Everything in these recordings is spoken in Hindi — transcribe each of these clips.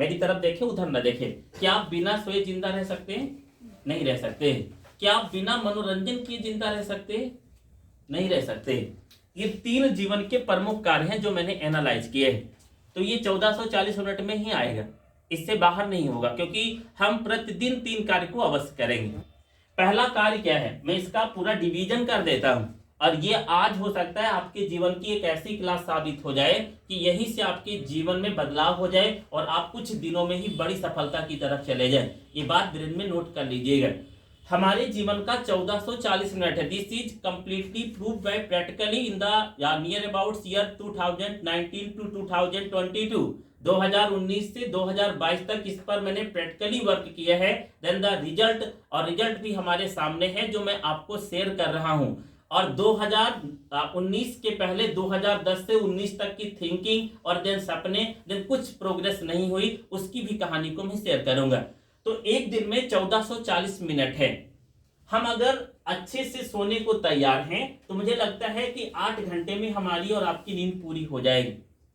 मेरी तरफ देखें, उधर न देखें। क्या आप बिना सोए जिंदा रह सकते हैं? नहीं रह सकते। क्या आप बिना मनोरंजन किए जिंदा रह सकते हैं? नहीं रह सकते। ये 3 जीवन के प्रमुख कार्य हैं जो मैंने एनालाइज किए हैं। तो ये 1440 मिनट में ही आएगा, इससे बाहर नहीं होगा, क्योंकि हम प्रतिदिन 3 कार्य को अवश्य करेंगे। पहला कार्य क्या है, मैं इसका पूरा डिवीजन कर देता हूं, और ये आज हो सकता है आपके जीवन की एक ऐसी क्लास साबित हो जाए कि यहीं से आपके जीवन में बदलाव हो जाए और आप कुछ दिनों में ही बड़ी सफलता की तरफ चले जाए। ये बात ब्रेन में नोट कर लीजिएगा। हमारे जीवन का 1440 मिनट है। This is completely proved by practically in the near about year 2019 to 2022। 2019 से 2022 तक इस पर मैंने प्रैक्टिकली वर्क किया है। देन द रिजल्ट भी हमारे सामने है जो मैं आपको शेयर कर रहा हूं। और 2019 के पहले 2010 से 19 तक की थिंकिंग और देन सपने, देन कुछ प्रोग्रेस नहीं हुई, उसकी भी कहानी को मैं शेयर करूंगा। तो एक दिन में 1440 मिनट है। हम अगर अच्छे से सोने को तैयार हैं तो मुझे लगता है कि 8 घंटे में हमारी और आपकी नींद पूरी हो जाएगी।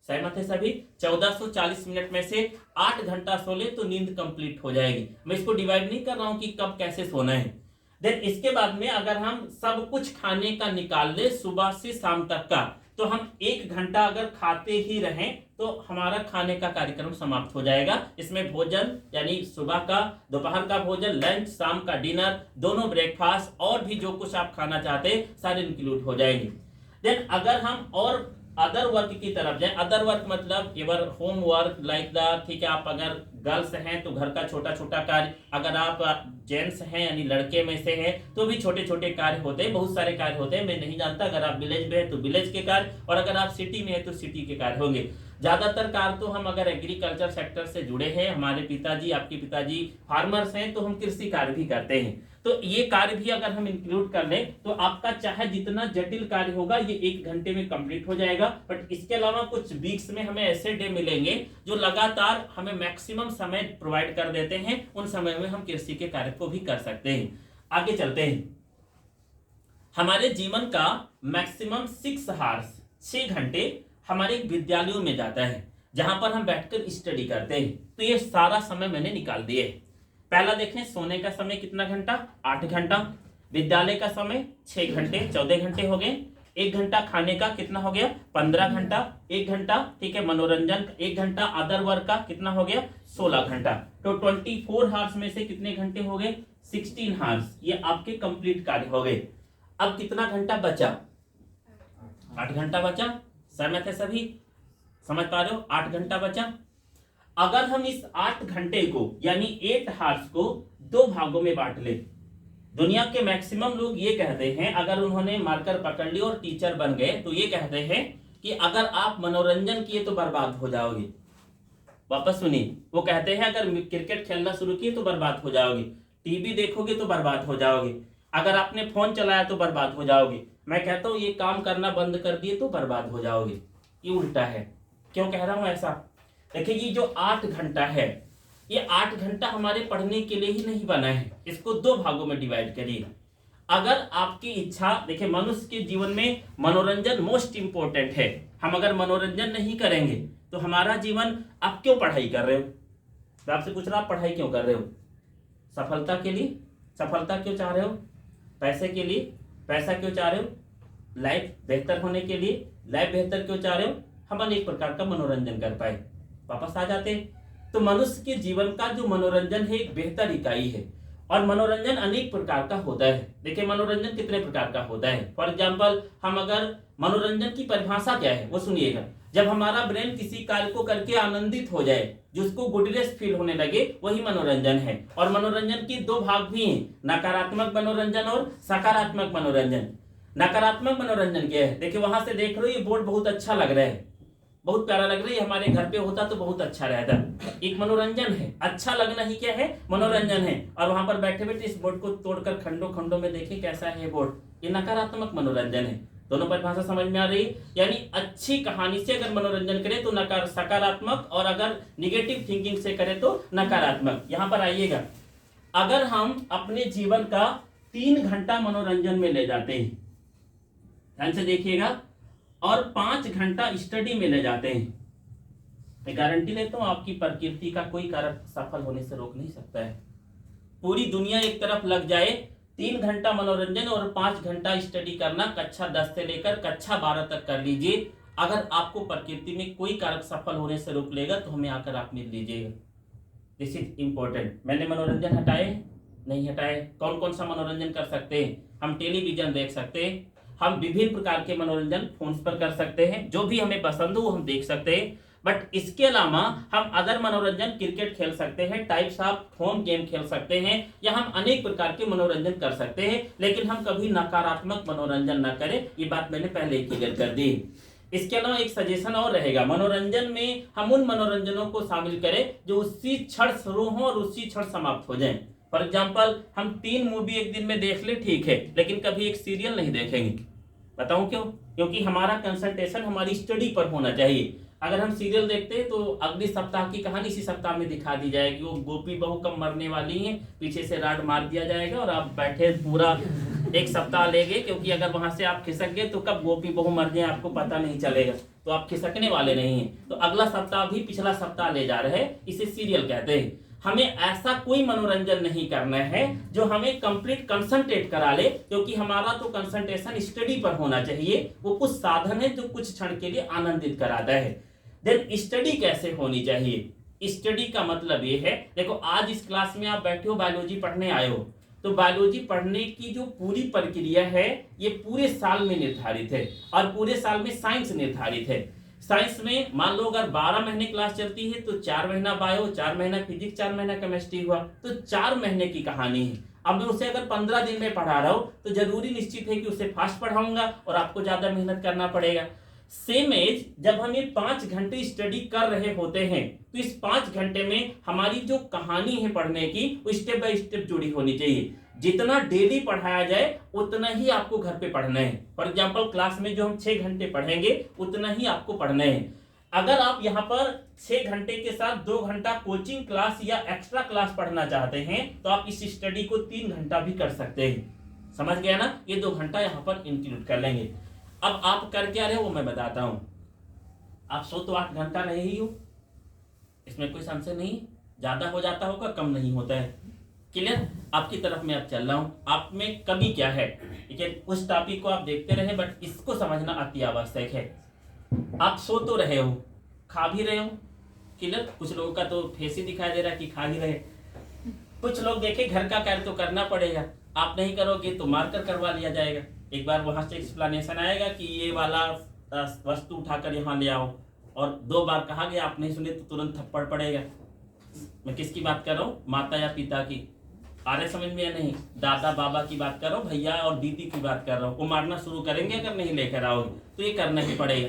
सहमत है सभी? 1440 मिनट में से 8 घंटा सो ले तो नींद कंप्लीट हो जाएगी। मैं इसको डिवाइड नहीं कर रहा हूं कि कब कैसे सोना है। देन इसके बाद में अगर हम सब कुछ खाने का निकाल ले सुबह से शाम तक का, तो हम 1 घंटा अगर खाते ही रहें तो हमारा खाने का कार्यक्रम समाप्त हो जाएगा। इसमें भोजन यानी सुबह का, दोपहर का भोजन, लंच, शाम का डिनर, दोनों ब्रेकफास्ट और भी जो कुछ आप खाना चाहते हैं सारे इंक्लूड हो जाएंगे। देन अगर हम और अदर वर्क की तरफ जाए, अदर वर्क मतलब केवल होम वर्क लाइक द, ठीक है, आप अगर गर्ल्स हैं तो घर का छोटा छोटा कार्य, अगर आप जेंट्स हैं यानी लड़के में से हैं तो भी छोटे छोटे कार्य होते हैं, बहुत सारे कार्य होते हैं, मैं नहीं जानता। अगर आप विलेज में हैं तो विलेज के कार्य, और अगर आप सिटी में हैं तो सिटी के कार्य होंगे। ज्यादातर कार्य तो हम अगर एग्रीकल्चर सेक्टर से जुड़े हैं, हमारे पिताजी, आपके पिताजी फार्मर्स हैं, तो हम कृषि कार्य भी करते हैं। तो ये कार्य भी अगर हम इंक्लूड कर लें तो आपका चाहे जितना जटिल कार्य होगा ये 1 घंटे में कंप्लीट हो जाएगा। बट इसके अलावा कुछ वीक्स में हमें ऐसे डे मिलेंगे जो लगातार हमें मैक्सिमम समय प्रोवाइड कर देते हैं। उन समय में हम कृषि के कार्य को भी कर सकते हैं। आगे चलते हैं। हमारे जीवन का मैक्सिमम 6 आवर्स, 6 घंटे हमारे विद्यालयों में जाता है जहां पर हम बैठकर स्टडी करते हैं। तो ये सारा समय मैंने निकाल दिए। पहला देखें, सोने का समय कितना घंटा? 8 घंटा। विद्यालय का समय 6 घंटे, 14 घंटे हो गए। 1 घंटा खाने का कितना हो गया? 15 घंटा। 1 घंटा, ठीक है, मनोरंजन, 1 घंटा अदर वर्क का कितना हो गया? 16 घंटा। तो 24 आवर्स में से कितने घंटे हो गए? 16 आवर्स। ये आपके कंप्लीट कार्य हो गए। अब कितना घंटा बचा? 8 घंटा बचा। सहमत है सभी? समझ पा रहे हो? 8 घंटा बचा। अगर हम इस 8 घंटे को यानी 8 आवर्स को 2 भागों में बांट ले, दुनिया के मैक्सिमम लोग ये कहते हैं, अगर उन्होंने मार्कर पकड़ ली और टीचर बन गए तो ये कहते हैं कि अगर आप मनोरंजन किए तो बर्बाद हो जाओगे। वापस सुनिए, वो कहते हैं अगर क्रिकेट खेलना शुरू किए तो बर्बाद हो जाओगे, टीवी देखोगे तो बर्बाद हो जाओगे, अगर आपने फोन चलाया तो बर्बाद हो जाओगे। मैं कहता हूं ये काम करना बंद कर दिए तो बर्बाद हो जाओगे। ये उल्टा है। क्यों कह रहा हूं ऐसा? देखिए, ये जो 8 घंटा है, ये 8 घंटा हमारे पढ़ने के लिए ही नहीं बना है। इसको 2 भागों में डिवाइड करिए। अगर आपकी इच्छा, देखिए मनुष्य के जीवन में मनोरंजन मोस्ट इंपोर्टेंट है। हम अगर मनोरंजन नहीं करेंगे तो हमारा जीवन, आप क्यों पढ़ाई कर रहे हो? मैं आपसे पूछ रहा, आप पढ़ाई क्यों कर रहे हो? सफलता के लिए? सफलता क्यों चाह रहे हो? पैसे के लिए? पैसा क्यों चाह रहे हो? लाइफ बेहतर होने के लिए? लाइफ बेहतर क्यों चाह रहे हो? हम अनेक प्रकार का मनोरंजन कर पाए। वापस आ जाते हैं। तो मनुष्य के जीवन का जो मनोरंजन है एक बेहतर इकाई है, और मनोरंजन अनेक प्रकार का होता है। देखिए मनोरंजन कितने प्रकार का होता है। फॉर एग्जांपल, हम अगर मनोरंजन की परिभाषा क्या है वो सुनिएगा। जब हमारा ब्रेन किसी कार्य को करके आनंदित हो जाए, जिसको गुडनेस फील होने लगे, वही मनोरंजन है। और मनोरंजन की 2 भाग भी हैं, नकारात्मक मनोरंजन और सकारात्मक मनोरंजन। नकारात्मक मनोरंजन क्या है? देखिए वहां से देख रहे हो, ये बोर्ड बहुत अच्छा लग रहा है, बहुत प्यारा लग रहा है, हमारे घर पे होता तो बहुत अच्छा रहता। एक मनोरंजन है, अच्छा लगना ही क्या है? मनोरंजन है। और वहां पर बैठे बैठे इस बोर्ड को तोड़कर खंडों खंडों में देखें कैसा है ये बोर्ड, ये नकारात्मक मनोरंजन है। दोनों परिभाषा समझ में आ रही? यानी अच्छी कहानी से अगर मनोरंजन करें तो सकारात्मक, और अगर निगेटिव थिंकिंग से करें तो नकारात्मक। यहां पर आइएगा, अगर हम अपने जीवन का 3 घंटा मनोरंजन में ले जाते हैं, ध्यान से देखिएगा, और 5 घंटा स्टडी में ले जाते हैं, मैं गारंटी लेता हूँ आपकी प्रकृति का कोई कारक सफल होने से रोक नहीं सकता है। पूरी दुनिया एक तरफ लग जाए, 3 घंटा मनोरंजन और 5 घंटा स्टडी करना, कक्षा 10 से लेकर कक्षा 12 तक कर लीजिए। अगर आपको प्रकृति में कोई कारक सफल होने से रोक लेगा तो हमें आकर आप मिल लीजिएगा। This is important. मैंने मनोरंजन हटाए नहीं हटाए? कौन कौन सा मनोरंजन कर सकते हैं? हम टेलीविजन देख सकते हैं, हम विभिन्न प्रकार के मनोरंजन फोन पर कर सकते हैं, जो भी हमें पसंद हो वो हम देख सकते हैं। बट इसके अलावा हम अदर मनोरंजन, क्रिकेट खेल सकते हैं, टाइप्स ऑफ होम गेम खेल सकते हैं, या हम अनेक प्रकार के मनोरंजन कर सकते हैं, लेकिन हम कभी नकारात्मक मनोरंजन न करें। ये बात मैंने पहले ही क्लियर कर दी। इसके अलावा एक सजेशन और रहेगा, मनोरंजन में हम उन मनोरंजनों को शामिल करें जो उसी क्षण शुरू हो और उसी क्षण समाप्त हो जाएं। फॉर एग्जाम्पल, हम 3 मूवी एक दिन में देख ले, ठीक है, लेकिन कभी एक सीरियल नहीं देखेंगे। बताऊं क्यों? क्योंकि हमारा कंसंट्रेशन हमारी स्टडी पर होना चाहिए। अगर हम सीरियल देखते हैं तो अगले सप्ताह की कहानी इसी सप्ताह में दिखा दी जाएगी। वो गोपी बहू कब मरने वाली है, पीछे से राड मार दिया जाएगा और आप बैठे पूरा एक सप्ताह लेंगे, क्योंकि अगर वहां से आप खिसक गए तो कब गोपी बहू मर जाए आपको पता नहीं चलेगा, तो आप खिसकने वाले नहीं हैं। तो अगला सप्ताह भी पिछला सप्ताह ले जा रहे हैं, इसे सीरियल कहते हैं। हमें ऐसा कोई मनोरंजन नहीं करना है जो हमें कंप्लीट कंसंट्रेट करा ले, क्योंकि हमारा तो कंसंट्रेशन स्टडी पर होना चाहिए। वो कुछ साधन है जो कुछ क्षण के लिए आनंदित कराता है। देन स्टडी कैसे होनी चाहिए? स्टडी का मतलब ये है, देखो आज इस क्लास में आप बैठे हो, बायोलॉजी पढ़ने आए हो, तो बायोलॉजी पढ़ने की जो पूरी प्रक्रिया है ये पूरे साल में निर्धारित है, और पूरे साल में साइंस निर्धारित है। साइंस में मान लो अगर 12 महीने क्लास चलती है तो 4 महीना बायो, 4 महीना फिजिक्स, 4 महीना केमिस्ट्री हुआ, तो 4 महीने की कहानी है। अब मैं उसे अगर 15 दिन में पढ़ा रहा हूं तो जरूरी निश्चित है कि उसे फास्ट पढ़ाऊंगा और आपको ज्यादा मेहनत करना पड़ेगा। सेम एज जब हम ये 5 घंटे स्टडी कर रहे होते हैं तो इस 5 घंटे में हमारी जो कहानी है पढ़ने की वो स्टेप बाय स्टेप जुड़ी होनी चाहिए। जितना डेली पढ़ाया जाए उतना ही आपको घर पे पढ़ना है। फॉर एग्जाम्पल, क्लास में जो हम 6 घंटे पढ़ेंगे उतना ही आपको पढ़ना है। अगर आप यहाँ पर 6 घंटे के साथ 2 घंटा कोचिंग क्लास या एक्स्ट्रा क्लास पढ़ना चाहते हैं तो आप इस स्टडी को 3 घंटा भी कर सकते हैं। समझ गया ना? ये 2 घंटा यहाँ पर इंक्लूड कर लेंगे। अब आप कर क्या रहे हो वो मैं बताता हूं। आप सो तो 8 घंटा रहे ही हो, इसमें कोई संशय नहीं। ज्यादा हो जाता होगा, कम नहीं होता है। क्लियर? आपकी तरफ में अब चल रहा हूं। आप में कमी क्या है, ठीक है, उस टॉपिक को आप देखते रहे, बट इसको समझना अति आवश्यक है। आप सो तो रहे हो, खा भी रहे हो। क्लियर? कुछ लोगों का तो फेस ही दिखाई दे रहा है कि खा ही रहे। कुछ लोग देखे घर का कार्य तो करना पड़ेगा, आप नहीं करोगे तो मारकर करवा लिया जाएगा। एक बार वहां से एक्सप्लेनेशन आएगा कि ये वाला वस्तु उठाकर यहाँ ले आओ, और 2 बार कहा गया आप नहीं सुने तो तुरंत थप्पड़ पड़ेगा। मैं किसकी बात कर रहा हूँ? माता या पिता की। आ रहे समझ में या नहीं? दादा बाबा की बात कर रहा हूँ, भैया और दीदी की बात कर रहा हूँ। वो मारना शुरू करेंगे अगर नहीं लेकर आओगे तो ये करना ही पड़ेगा।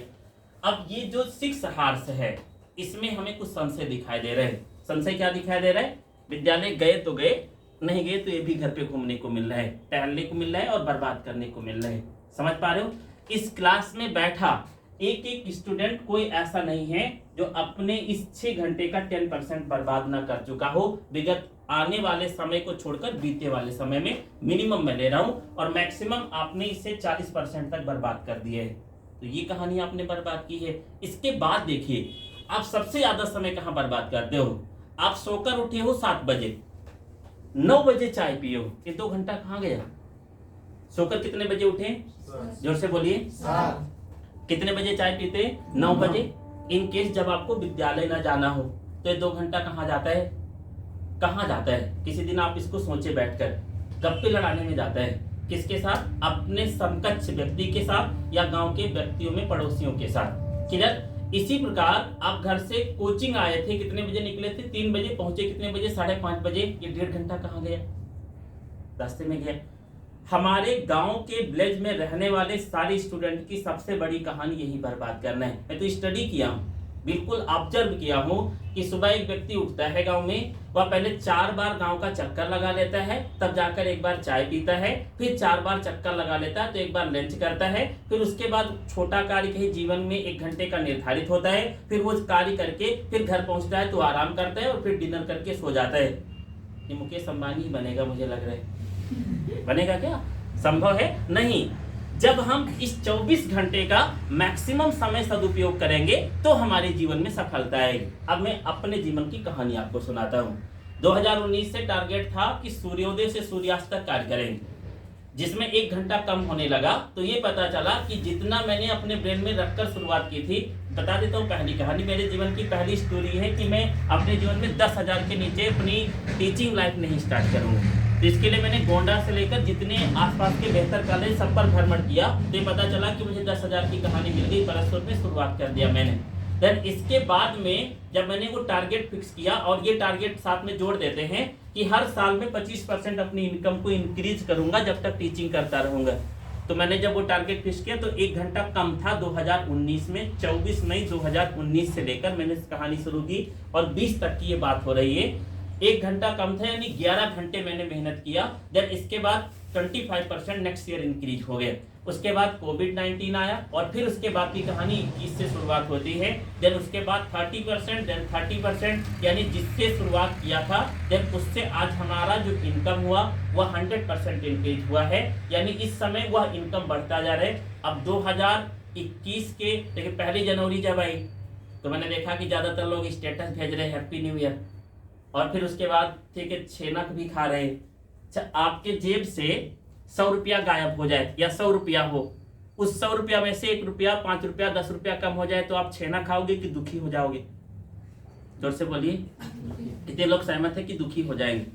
अब ये जो 6 हार्स है इसमें हमें कुछ संशय दिखाई दे रहे हैं। संशय क्या दिखाई दे रहा है? विद्यालय गए तो गए, नहीं गए तो ये भी घर पे घूमने को मिल रहा है, टहलने को मिल रहा है और बर्बाद करने को मिल रहा है। समझ पा रहे हो? इस क्लास में बैठा एक एक स्टूडेंट कोई ऐसा नहीं है जो अपने इस 6 घंटे का 10% बर्बाद ना कर चुका हो। विगत आने वाले समय को छोड़कर बीते वाले समय में मिनिमम मैं ले रहा हूं, और मैक्सिमम आपने इसे 40% तक बर्बाद कर दिए है। तो ये कहानी आपने बर्बाद की है। इसके बाद देखिए, आप सबसे ज्यादा समय कहां बर्बाद करते हो? आप सोकर उठे हो 7 बजे, 9 बजे चाय पिए हो, ये 2 घंटा कहां गया? सोकर कितने बजे उठे? जोर से बोलिए। कितने बजे चाय पीते? 9 बजे। इन केस जब आपको विद्यालय ना जाना हो तो ये 2 घंटा कहाँ जाता है? कहाँ जाता है? किसी दिन आप इसको सोचे बैठकर, गप्पे लड़ाने में जाता है। किसके साथ? अपने समकक्ष व्यक्ति के साथ या गांव के व्यक्तियों में, पड़ोसियों के साथ। क्लियर? इसी प्रकार आप घर से कोचिंग आए थे, कितने बजे निकले थे? 3 बजे पहुंचे, कितने बजे? 5:30 बजे। ये 1.5 घंटा कहाँ गया? रास्ते में गया। हमारे गांव के विलेज में रहने वाले सारे स्टूडेंट की सबसे बड़ी कहानी यही बर्बाद करना है। मैं तो स्टडी किया हूँ, बिल्कुल ऑब्जर्व किया हूँ कि सुबह एक व्यक्ति उठता है गांव में, वह पहले 4 बार गांव का चक्कर लगा लेता है, तब जाकर एक बार चाय पीता है, फिर 4 बार चक्कर लगा लेता है तो एक बार लंच करता है, फिर उसके बाद छोटा कार्य कहीं जीवन में 1 घंटे का निर्धारित होता है, फिर वो कार्य करके फिर घर पहुंचता है तो आराम करता है और फिर डिनर करके सो जाता है। ये मुकेश अंबानी ही बनेगा मुझे लग रहा है। बनेगा क्या? संभव है? नहीं। जब हम इस 24 घंटे का मैक्सिमम समय सदुपयोग करेंगे तो हमारे जीवन में सफलता आएगी। अब मैं अपने जीवन की कहानी आपको सुनाता हूँ। 2019 से टारगेट था कि सूर्योदय से सूर्यास्त तक कार्य करेंगे, जिसमें 1 घंटा कम होने लगा। तो ये पता चला कि जितना मैंने अपने ब्रेन में रखकर शुरुआत की थी, बता देता हूँ पहली कहानी, मेरे जीवन की पहली स्टोरी है कि मैं अपने जीवन में 10,000 के नीचे अपनी टीचिंग लाइफ नहीं स्टार्ट करूँगा। तो इसके लिए मैंने गोंडा से लेकर जितने आसपास के बेहतर कॉलेज सब पर भ्रमण किया। तो ये पता चला कि मुझे 10,000 की कहानी मिल गई, परसों में शुरुआत कर दिया मैंने। देन इसके बाद में जब मैंने वो टारगेट फिक्स किया, और ये टारगेट साथ में जोड़ देते हैं कि हर साल में 25% अपनी इनकम को इंक्रीज करूंगा जब तक टीचिंग करता रहूंगा। तो मैंने जब वो टारगेट फिक्स किया तो 1 घंटा कम था 2019 में। 24 मई 2019 से लेकर मैंने इस कहानी शुरू की और 20 तक की ये बात हो रही है। 1 घंटा कम था, यानी 11 घंटे मैंने मेहनत किया। देन इसके बाद 25% नेक्स्ट ईयर इंक्रीज हो गए। उसके बाद कोविड-19 आया और फिर उसके बाद की कहानी 21 से शुरुआत होती है। देन उसके बाद 30%, देन 30%, यानी जिससे शुरुआत किया था देन उससे आज हमारा जो इनकम हुआ वह 100% इंक्रीज हुआ है। यानी इस समय वह इनकम बढ़ता जा रहा है। अब 2021 के देखिए 1 जनवरी जब आई तो मैंने देखा कि ज़्यादातर लोग स्टेटस भेज रहे हैप्पी न्यू ईयर, और फिर उसके बाद ठीक है छेनक भी खा रहे। अच्छा, आपके जेब से 100 रुपया गायब हो जाए या 100 रुपया हो, उस 100 रुपया में से 1 रुपया, 5 रुपया, 10 रुपया कम हो जाए तो आप छेना खाओगे कि दुखी हो जाओगे? जोर से बोलिए। कितने लोग सहमत है कि दुखी हो जाएंगे?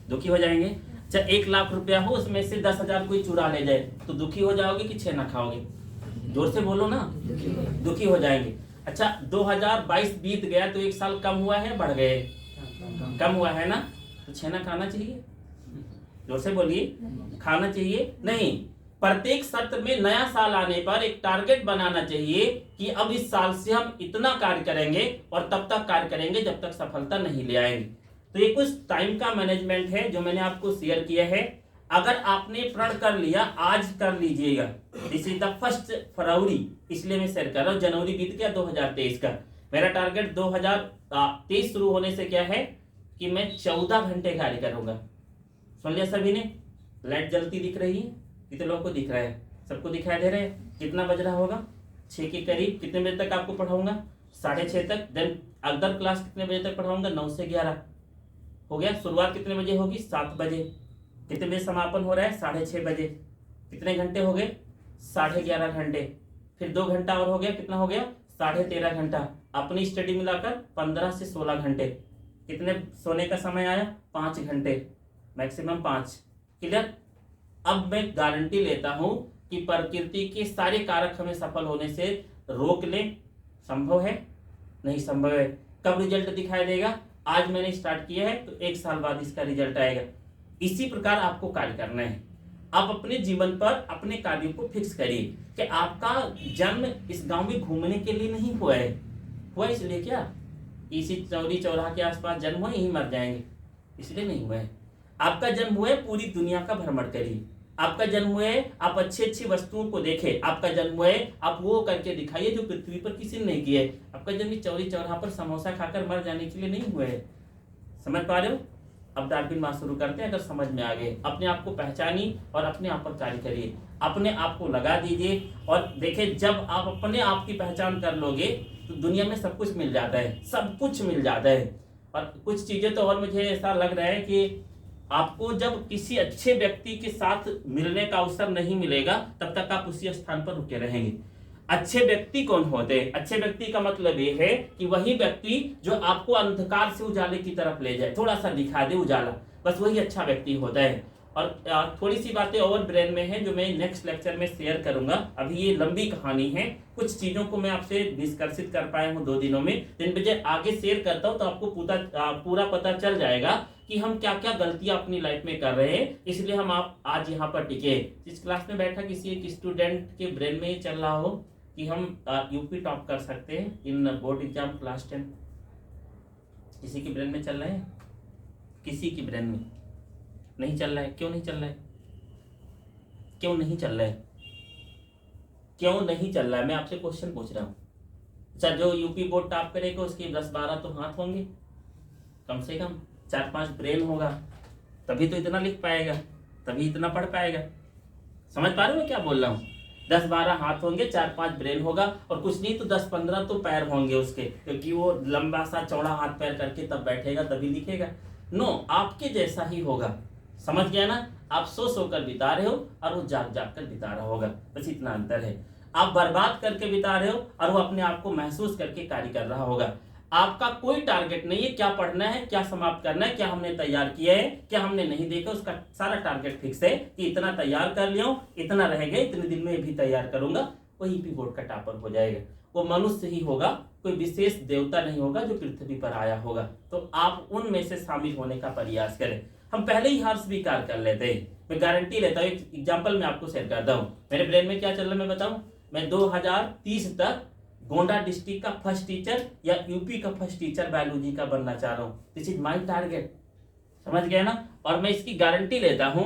दुखी हो जाएंगे। अच्छा, 1 लाख रुपया हो, उसमें से 10,000 कोई चुरा ले जाए तो दुखी हो जाओगे कि छेना खाओगे? जोर से बोलो ना, दुखी हो जाएंगे। अच्छा, 2022 बीत गया तो 1 साल कम हुआ है, बढ़ गए? कम हुआ है ना, तो छेना खाना चाहिए? जोर से बोलिए, खाना चाहिए? नहीं। प्रत्येक सत्र में नया साल आने पर एक टारगेट बनाना चाहिए कि अब इस साल से हम इतना कार्य करेंगे और तब तक कार्य करेंगे जब तक सफलता नहीं ले आएंगे। तो ये कुछ टाइम का मैनेजमेंट है जो मैंने आपको शेयर किया है। अगर आपने प्रण कर लिया, आज कर लीजिएगा। दिस इज द 1 फरवरी, इसलिए मैं शेयर कर रहा हूँ। जनवरी बीत गया 2023 का। मेरा टारगेट 2023 शुरू होने से क्या है कि मैं 14 घंटे कार्य करूंगा। सुन लिया सभी ने? लाइट जलती दिख रही है? कितने लोगों को दिख रहा है? सबको दिखाई दे रहा है? कितना बज रहा होगा? 6 के करीब। कितने बजे तक आपको पढ़ाऊंगा? 6:30 तक। देन अदर क्लास कितने बजे तक पढ़ाऊंगा? 9 से 11 हो गया। शुरुआत कितने बजे होगी? 7 बजे। कितने बजे समापन हो रहा है? 6:30 बजे। कितने घंटे हो गए? 11.5 घंटे। फिर 2 घंटा और हो गया, कितना हो गया? 13.5 घंटा। अपनी स्टडी मिलाकर 15 से 16 घंटे। कितने सोने का समय आया? 5 घंटे, मैक्सिमम 5। क्लियर? अब मैं गारंटी लेता हूं कि प्रकृति के सारे कारक हमें सफल होने से रोक ले। संभव है? नहीं संभव है। कब रिजल्ट दिखाई देगा? आज मैंने स्टार्ट किया है तो 1 साल बाद इसका रिजल्ट आएगा। इसी प्रकार आपको कार्य करना है। आप अपने जीवन पर अपने कार्यों को फिक्स करिए कि आपका जन्म इस गांव में घूमने के लिए नहीं हुआ है। हुआ इसलिए क्या? इसी चौरी चौराहा के आसपास जन्म हुआ, यहीं मर जाएंगे, इसलिए नहीं हुआ है। आपका जन्म हुआ है पूरी दुनिया का भ्रमण करिए। आपका जन्म हुआ है आप अच्छी अच्छी वस्तुओं को देखें। आपका जन्म हुआ है आप वो करके दिखाइए जो पृथ्वी पर किसी ने नहीं किया है। आपका जन्म चौरी चौराहा पर समोसा खाकर मर जाने के लिए नहीं हुआ है। समझ पा रहे हो? अब डार्विन मास शुरू करते हैं। अगर समझ में आ गए, अपने आप को पहचानिए और अपने आप पर कार्य करिए। अपने आप को लगा दीजिए और देखिए, जब आप अपने आप की पहचान कर लोगे तो दुनिया में सब कुछ मिल जाता है, सब कुछ मिल जाता है। और कुछ चीजें तो और मुझे ऐसा लग रहा है कि आपको जब किसी अच्छे व्यक्ति के साथ मिलने का अवसर नहीं मिलेगा तब तक आप उसी स्थान पर रुके रहेंगे। अच्छे व्यक्ति कौन होते हैं? अच्छे व्यक्ति का मतलब ये है कि वही व्यक्ति जो आपको अंधकार से उजाले की तरफ ले जाए, थोड़ा सा दिखा दे उजाला, बस वही अच्छा व्यक्ति होता है। और थोड़ी सी बातें और ब्रेन में है जो मैं नेक्स्ट लेक्चर में शेयर करूंगा। अभी ये लंबी कहानी है, कुछ चीजों को मैं आपसे निष्कर्षित कर पाया हूँ 2 दिनों में। दिन बजे आगे शेयर करता हूँ तो आपको पूरा पता चल जाएगा कि हम क्या क्या गलतियां अपनी लाइफ में कर रहे हैं। इसलिए हम आप आज यहाँ पर टिके। जिस क्लास में बैठा किसी एक स्टूडेंट के ब्रेन में ये चल रहा हो कि हम यूपी टॉप कर सकते हैं इन बोर्ड एग्जाम क्लास 10, किसी के ब्रेन में चल रहा है? किसी के ब्रेन में नहीं चल रहा है। क्यों नहीं चल रहा है? क्यों नहीं चल रहा है? क्यों नहीं चल रहा है? मैं आपसे क्वेश्चन पूछ रहा हूँ। अच्छा, जो यूपी बोर्ड टॉप करेगा उसके 10-12 तो हाथ होंगे, कम से कम 4-5 ब्रेन होगा, तभी तो इतना लिख पाएगा, तभी इतना पढ़ पाएगा। समझ पा रहे हो मैं क्या बोल रहा हूँ? 10-12 हाथ होंगे, 4-5 ब्रेन होगा, और कुछ नहीं तो 10-15 तो पैर होंगे उसके, क्योंकि वो लंबा सा चौड़ा हाथ पैर करके तब बैठेगा तभी लिखेगा। नो, आपके जैसा ही होगा। समझ गया ना? आप सो सो कर बिता रहे हो और वो जाग जाग कर बिता रहा होगा, बस इतना अंतर है। आप बर्बाद करके बिता रहे हो और वो अपने आप को महसूस करके कार्य कर रहा होगा। आपका कोई टारगेट नहीं है, क्या पढ़ना है, क्या समाप्त करना है, क्या हमने तैयार किया है, क्या हमने नहीं देखा, उसका सारा टारगेट फिक्स है कि इतना तैयार कर लिया, इतना रह गए, इतने दिन में भी तैयार करूंगा, वही भी बोर्ड का टॉपर हो जाएगा। वो मनुष्य ही होगा, कोई विशेष देवता नहीं होगा जो पृथ्वी पर आया होगा। तो आप उनमें से शामिल होने का प्रयास करें। हम पहले ही हार स्वीकार कर लेते हैं। मैं गारंटी लेता हूँ, एक एग्जाम्पल मैं आपको शेयर करता हूँ। मेरे ब्रेन में क्या चल रहा है मैं बताऊँ। मैं 2030 तक गोंडा डिस्ट्रिक्ट का फर्स्ट टीचर या यूपी का फर्स्ट टीचर बायोलॉजी का बनना चाह रहा हूँ। This is my target. समझ गए ना? और मैं इसकी गारंटी लेता हूँ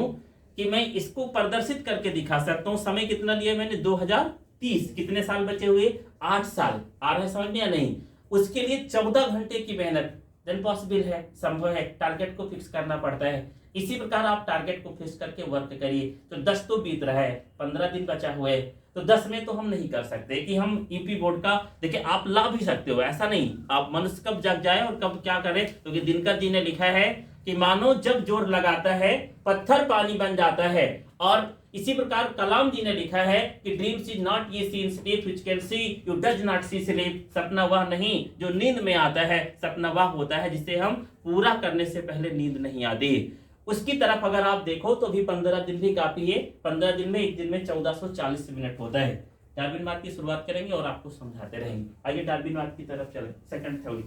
कि मैं इसको प्रदर्शित करके दिखा सकता हूँ। समय कितना लिया मैंने? 2030। कितने साल बचे हुए? 8 साल। आ रहा है समझ में या नहीं? उसके लिए 14 घंटे की मेहनत देन पॉसिबल है, संभव है। टारगेट को फिक्स करना पड़ता है। इसी प्रकार आप टारगेट को फिक्स करके वर्क करिए। तो 10 तो बीत रहा है, 15 दिन बचा हुआ है, तो 10 में तो हम नहीं कर सकते कि हम ईपी बोर्ड का। देखिए, आप ला भी सकते हो, ऐसा नहीं। आप मनुष्य कब जग जाए और कब क्या करे, क्योंकि दिनकर जी ने लिखा है कि मानो जब जोर लगाता है पत्थर पानी बन जाता है। और इसी प्रकार कलाम जी ने लिखा है कि ड्रीम्स इज नॉट ये seen sleep which can see you does not see sleep. सपना वह नहीं जो नींद में आता है, सपना वह होता है जिसे हम पूरा करने से पहले नींद नहीं आती। उसकी तरफ अगर आप देखो तो भी 15 दिन भी काफी है। 15 दिन में एक दिन में 1440 मिनट होता है। डार्विनवाद की शुरुआत करेंगे और आपको समझाते रहेंगे। आइए डार्विनवाद की तरफ चले। सेकंड थ्योरी,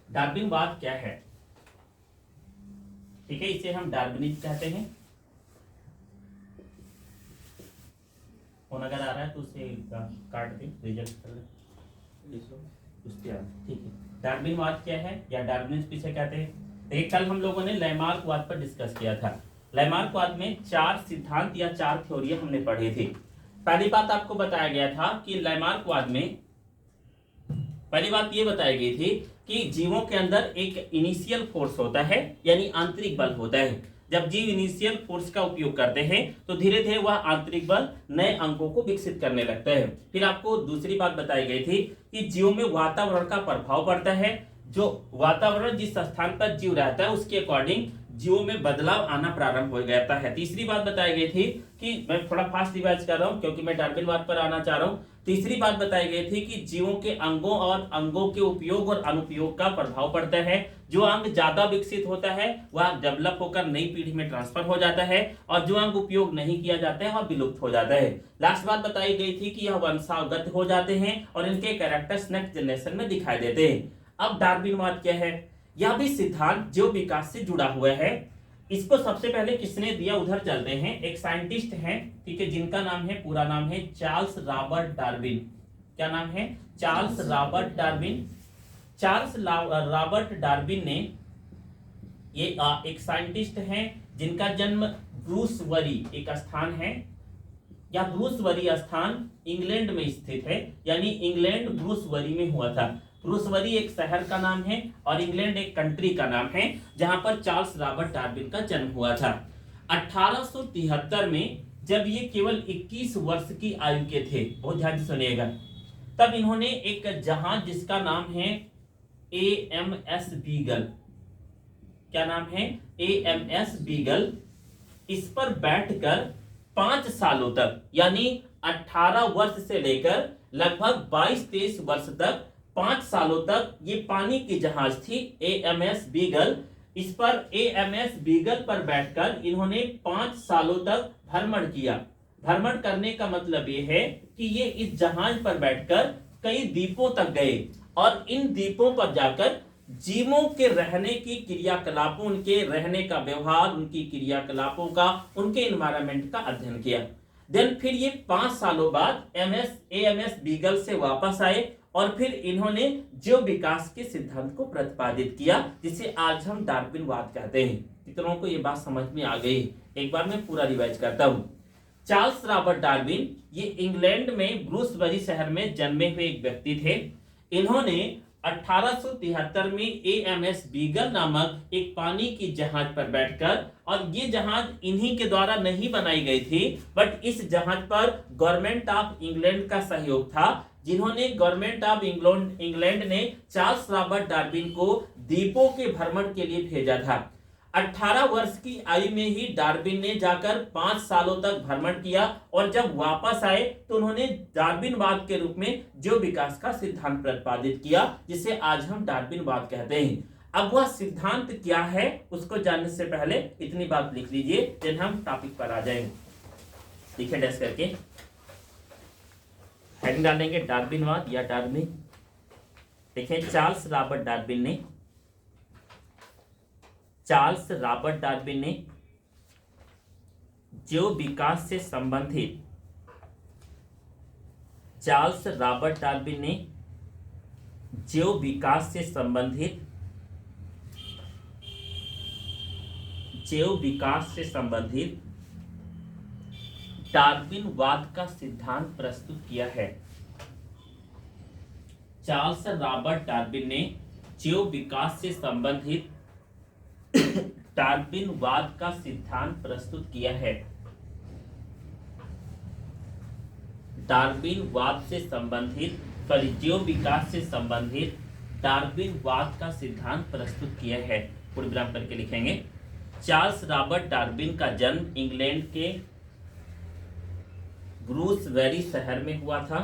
डार्विनवाद क्या है? ठीक है, इसे हम डार्विनिज्म कहते हैं। फोन अगर आ रहा है तो उसे काट दे, रिजेक्ट कर ले। ठीक है, डार्विनवाद क्या है या डार्विनिज्म किसे कहते हैं? देखिए, कल हम लोगों ने लैमार्कवाद पर डिस्कस किया था। लैमार्कवाद में 4 सिद्धांत या 4 थ्योरियां हमने पढ़ी थी। पहली बात आपको बताया गया था कि लैमार्कवाद में पहली बात ये बताई गई थी कि जीवों के अंदर एक इनिशियल फोर्स होता है, यानी आंतरिक बल होता है। जब जीव इनिशियल फोर्स का उपयोग करते हैं तो धीरे धीरे वह आंतरिक बल नए अंगों को विकसित करने लगता है। फिर आपको दूसरी बात बताई गई थी कि जीवों में वातावरण का प्रभाव पड़ता है। जो वातावरण जिस स्थान पर जीव रहता है उसके अकॉर्डिंग जीवों में बदलाव आना प्रारंभ हो जाता है। तीसरी बात बताई गई थी कि मैं थोड़ा फास्ट रिवाइज कर रहा हूं क्योंकि मैं डार्विनवाद पर आना चाह रहा हूं। तीसरी बात बताई गई थी कि जीवों के अंगों और अंगों के उपयोग और अनुपयोग का प्रभाव पड़ता है। जो अंग ज्यादा विकसित होता है वह डेवलप होकर नई पीढ़ी में ट्रांसफर हो जाता है, और जो अंग उपयोग नहीं किया जाता है वह विलुप्त हो जाता है। लास्ट बात बताई गई थी कि यह वंशागत हो जाते हैं और इनके कैरेक्टर्स नेक्स्ट जनरेशन में दिखाई देते हैं। अब डार्विनवाद क्या है? यह भी सिद्धांत जीव विकास से जुड़ा हुआ है। इसको सबसे पहले किसने दिया, उधर चलते हैं। एक साइंटिस्ट हैं, ठीक है, जिनका नाम है, पूरा नाम है चार्ल्स रॉबर्ट डार्विन। क्या नाम है? Charles Robert Darwin. Charles Robert Darwin ने ये एक साइंटिस्ट हैं जिनका जन्म ब्रूसबरी एक स्थान है, या ब्रूसबरी स्थान इंग्लैंड में स्थित है, यानी इंग्लैंड ब्रूसबरी में हुआ था। ब्रूसबरी एक शहर का नाम है और इंग्लैंड एक कंट्री का नाम है जहां पर चार्ल्स रॉबर्ट डार्विन का जन्म हुआ था। 1873 में जब ये केवल 21 वर्ष की आयु के थे, बहुत ध्यान से सुनिएगा, तब इन्होंने एक जहाज जिसका नाम है AMS बीगल, क्या नाम है? AMS बीगल, इस पर बैठकर 5 सालों तक, यानी 18 वर्ष से लेकर लगभग 22-23 वर्ष तक, 5 सालों तक ये पानी की जहाज थी AMS बीगल। इस पर AMS बीगल पर बैठकर इन्होंने 5 सालों तक भ्रमण किया। भ्रमण करने का मतलब ये है कि ये इस जहाज पर बैठकर कई द्वीपों तक गए और इन द्वीपों पर जाकर जीवों के रहने की क्रियाकलापों, उनके रहने का व्यवहार, उनकी क्रियाकलापों का, उनके एनवायरनमेंट का अध्ययन किया। देन फिर ये 5 सालों बाद AMS बीगल से वापस आए और फिर इन्होंने जीव विकास के सिद्धांत को प्रतिपादित किया, जिसे आज हम डार्विनवाद कहते हैं। कितनों को ये बात समझ में आ गई? एक बार मैं पूरा रिवाइज करता हूं। चार्ल्स रॉबर्ट डार्विन ये इंग्लैंड में ब्रूसबरी शहर में जन्मे हुए एक व्यक्ति थे। इन्होंने 1873 में एएमएस बीगल नामक एक पानी की जहाज पर बैठकर, और ये जहाज इन्हीं के द्वारा नहीं बनाई गई थी, बट इस जहाज पर गवर्नमेंट ऑफ इंग्लैंड का सहयोग था, जिन्होंने गवर्नमेंट ऑफ इंग्लैंड ने चार्ल्स रॉबर्ट डार्विन को द्वीपों के भ्रमण के लिए भेजा था। 18 वर्ष की आयु में ही डार्विन ने जाकर 5 सालों तक भ्रमण किया, और जब वापस आए तो उन्होंने डार्विनवाद के रूप में जीव विकास का सिद्धांत प्रतिपादित किया, जिसे आज हम डार्विनवाद कहते हैं। अब वह सिद्धांत क्या है उसको जानने से पहले इतनी बात लिख लीजिए, फिर हम टॉपिक पर आ जाएंगे। लिखे डेस्क करके हेडिंग डालेंगे डार्विनवाद या डार्विन। देखें, चार्ल्स रॉबर्ट डार्विन ने जीव विकास से संबंधित जीव विकास से संबंधित डार्विनवाद का सिद्धांत प्रस्तुत किया है। चार्ल्स रॉबर्ट डार्विन ने जीव विकास से संबंधित डार्विनवाद का सिद्धांत प्रस्तुत किया है। जीव विकास से संबंधित डार्विनवाद का सिद्धांत प्रस्तुत किया है। पूर्ण विराम करके लिखेंगे। चार्ल्स रॉबर्ट डार्विन का जन्म इंग्लैंड के ब्रूसबेरी शहर में हुआ था।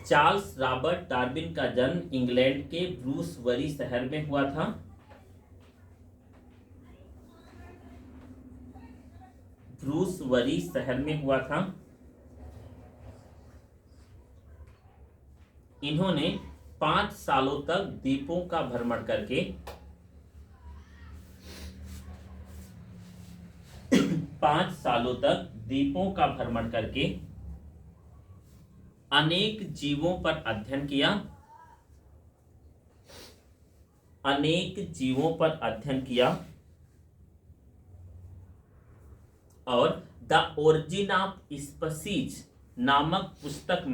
चार्ल्स रॉबर्ट डार्विन का जन्म इंग्लैंड के ब्रूसबेरी शहर में हुआ था। ब्रूसबेरी शहर में हुआ था। इन्होंने 5 सालों तक द्वीपों का भ्रमण करके 5 सालों तक द्वीपों का भ्रमण करके अनेक जीवों पर अध्ययन किया और द ओरिजिन ऑफ स्पीसीज नामक पुस्तक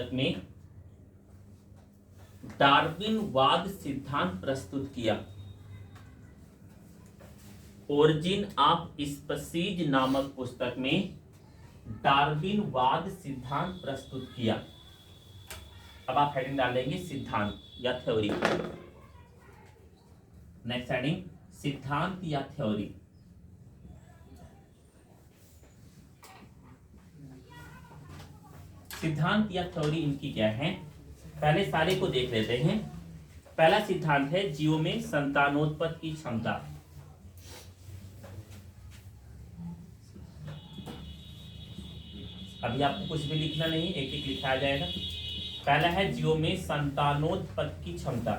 में डार्विनवाद सिद्धांत प्रस्तुत किया। ओरिजिन ऑफ स्पीसीज नामक पुस्तक में डार्विनवाद सिद्धांत प्रस्तुत किया। अब आप हेडिंग डालेंगे सिद्धांत या थ्योरी। नेक्स्ट हेडिंग सिद्धांत या थ्योरी। सिद्धांत या थ्योरी इनकी क्या है, पहले सारे को देख लेते हैं। पहला सिद्धांत है जीवों में संतानोत्पत्ति की क्षमता। अभी आपको कुछ भी लिखना नहीं, एक एक लिखा आ जाएगा। पहला है जीवों में संतानोत्पत्ति की क्षमता।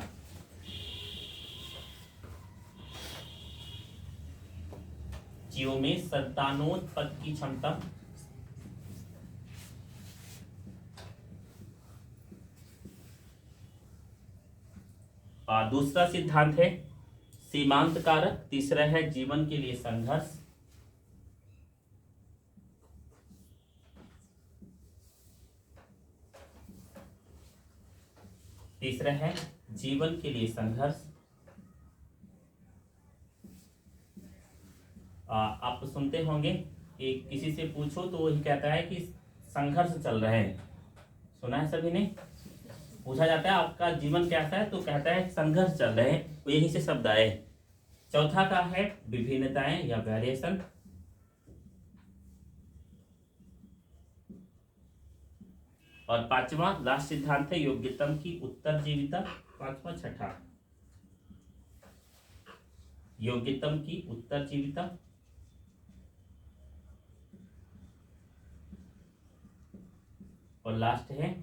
जीवों में संतानोत्पत्ति की क्षमता। दूसरा सिद्धांत है सीमांत कारक। तीसरा है जीवन के लिए संघर्ष। आप सुनते होंगे कि किसी से पूछो तो वही कहता है कि संघर्ष चल रहा है। सुना है सभी ने? पूछा जाता है आपका जीवन कैसा है तो कहता है संघर्ष चल रहे हैं, तो यही से शब्द आए। चौथा का है विभिन्नताएं या वेरिएशन। और पांचवा लास्ट सिद्धांत है योग्यतम की उत्तरजीविता। पांचवा छठा योग्यतम की उत्तरजीविता। और लास्ट है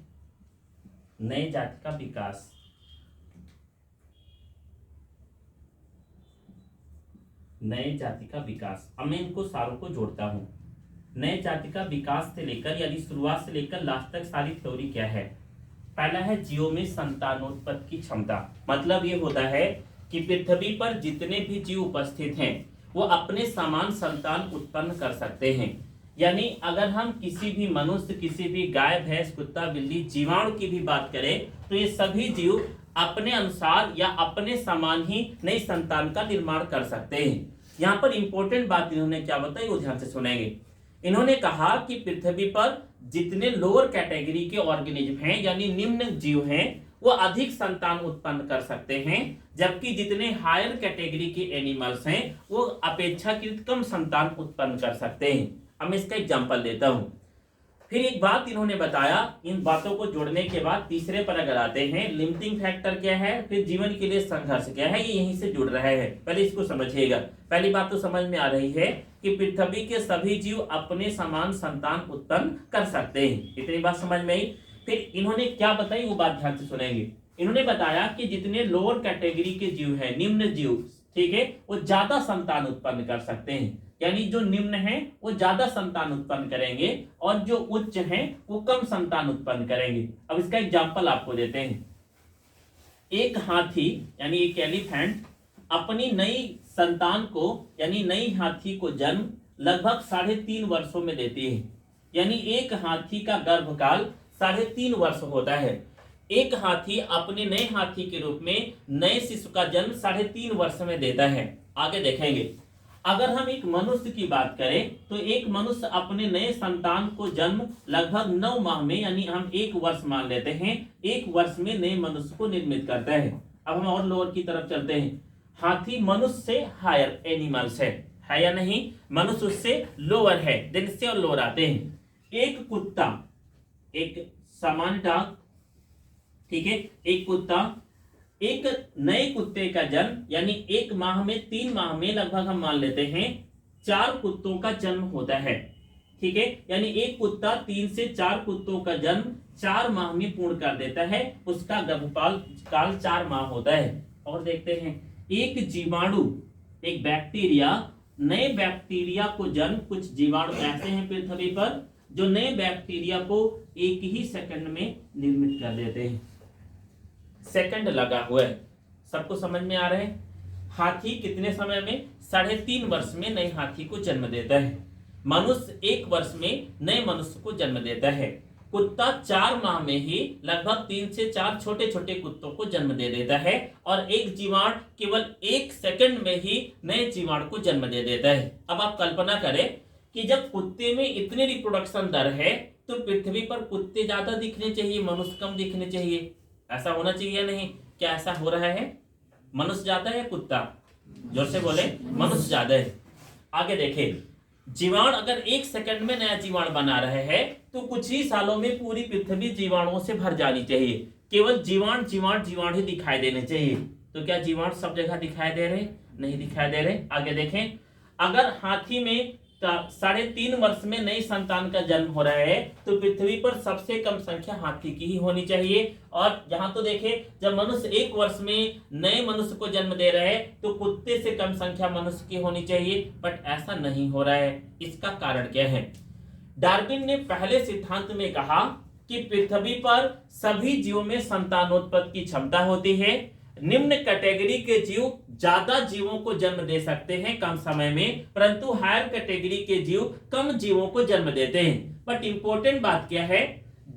नई जाति का विकास। अब मैं इनको सारों को जोड़ता हूं। नए जाति का विकास से लेकर यानी शुरुआत से लेकर लास्ट तक सारी थ्योरी क्या है? पहला है जीवों में संतानोत्पत्ति की क्षमता। मतलब ये होता है कि पृथ्वी पर जितने भी जीव उपस्थित हैं वो अपने समान संतान उत्पन्न कर सकते हैं। यानी अगर हम किसी भी मनुष्य, किसी भी गाय, भैंस, कुत्ता, बिल्ली, जीवाणु की भी बात करें तो ये सभी जीव अपने अनुसार या अपने समान ही नई संतान का निर्माण कर सकते हैं। यहाँ पर इंपॉर्टेंट बात इन्होंने क्या बताई वो ध्यान से सुनेंगे। इन्होंने कहा कि पृथ्वी पर जितने लोअर कैटेगरी के ऑर्गेनिज्म हैं यानी निम्न जीव हैं वो अधिक संतान उत्पन्न कर सकते हैं, जबकि जितने हायर कैटेगरी के एनिमल्स हैं वो अपेक्षाकृत कम संतान उत्पन्न कर सकते हैं। अब मैं इसका एग्जांपल देता हूं। फिर एक बात इन्होंने बताया, इन बातों को जोड़ने के बाद तीसरे पर अगर आते हैं, लिमिटिंग फैक्टर क्या है, फिर जीवन के लिए संघर्ष क्या है, ये यहीं से जुड़ रहा है। पहले इसको समझिएगा। पहली बात तो समझ में आ रही है कि पृथ्वी के सभी जीव अपने समान संतान उत्पन्न कर सकते हैं। इतनी बात समझ में आई। फिर इन्होंने क्या बताई वो बात ध्यान से सुनेंगे। इन्होंने बताया कि जितने लोअर कैटेगरी के जीव है, निम्न जीव, ठीक है, वो ज्यादा संतान उत्पन्न कर सकते हैं। यानी जो निम्न है वो ज्यादा संतान उत्पन्न करेंगे और जो उच्च हैं वो कम संतान उत्पन्न करेंगे। अब इसका एग्जांपल आपको देते हैं। एक हाथी यानी एक एलिफेंट अपनी नई संतान को यानी नई हाथी को जन्म लगभग 3.5 वर्षों में देती है। यानी एक हाथी का गर्भकाल 3.5 वर्ष होता है। एक हाथी अपने नए हाथी के रूप में नए शिशु का जन्म 3.5 वर्ष में देता है। आगे देखेंगे। अगर हम एक मनुष्य की बात करें तो एक मनुष्य अपने नए संतान को जन्म लगभग 9 माह में यानी हम 1 वर्ष मान लेते हैं, 1 वर्ष में नए मनुष्य को निर्मित करता है। अब हम और लोअर की तरफ चलते हैं। हाथी मनुष्य से हायर एनिमल्स है या नहीं, मनुष्य उससे लोअर है, दिन से और लोअर आते हैं। एक कुत्ता, एक सामान्य डॉग, ठीक है, एक कुत्ता, एक नए कुत्ते का जन्म यानी 1 माह में 3 माह में लगभग हम मान लेते हैं 4 कुत्तों का जन्म होता है। ठीक है, यानी एक कुत्ता 3 से 4 कुत्तों का जन्म 4 माह में पूर्ण कर देता है। उसका गर्भकाल 4 माह होता है। और देखते हैं, एक जीवाणु, एक बैक्टीरिया, नए बैक्टीरिया को जन्म, कुछ जीवाणु ऐसे हैं पृथ्वी पर जो नए बैक्टीरिया को 1 ही सेकंड में निर्मित कर देते हैं। सेकंड लगा हुआ है, सबको समझ में आ रहा है। हाथी कितने समय में? 3.5 वर्ष में नए हाथी को जन्म देता है। मनुष्य 1 वर्ष में नए मनुष्य को जन्म देता है। कुत्ता 4 माह में ही लगभग 3 से 4 छोटे छोटे कुत्तों को जन्म दे देता है। और एक जीवाणु केवल 1 सेकंड में ही नए जीवाणु को जन्म दे देता है। अब आप कल्पना करें कि जब कुत्ते में इतने रिप्रोडक्शन दर है तो पृथ्वी पर कुत्ते ज्यादा दिखने चाहिए, मनुष्य कम दिखने चाहिए। ऐसा होना चाहिए या नहीं? क्या ऐसा हो रहा है? मनुष्य ज्यादा है, कुत्ता? जोर से बोले, मनुष्य ज्यादा है। आगे देखें, जीवाणु अगर 1 सेकंड में नया जीवाणु बना रहे हैं तो कुछ ही सालों में पूरी पृथ्वी जीवाणुओं से भर जानी चाहिए। केवल जीवाणु ही दिखाई देने चाहिए। तो क्या जीवाणु सब जगह दिखाई दे रहे? नहीं दिखाई दे रहे। आगे देखें, अगर हाथी में 3.5 वर्ष में नई संतान का जन्म हो रहा है तो पृथ्वी पर सबसे कम संख्या हाथी की ही होनी चाहिए। और यहाँ तो देखें, जब मनुष्य 1 वर्ष में नए मनुष्य को जन्म दे रहे हैं तो कुत्ते से कम संख्या मनुष्य की होनी चाहिए, बट ऐसा नहीं हो रहा है। इसका कारण क्या है? डार्विन ने पहले सिद्धांत में कहा कि पृथ्वी पर सभी जीवों में संतानोत्पत्ति की क्षमता होती है। निम्न कैटेगरी के जीव ज्यादा जीवों को जन्म दे सकते हैं कम समय में, परंतु हायर कैटेगरी के जीव कम जीवों को जन्म देते हैं। बट इंपॉर्टेंट बात क्या है?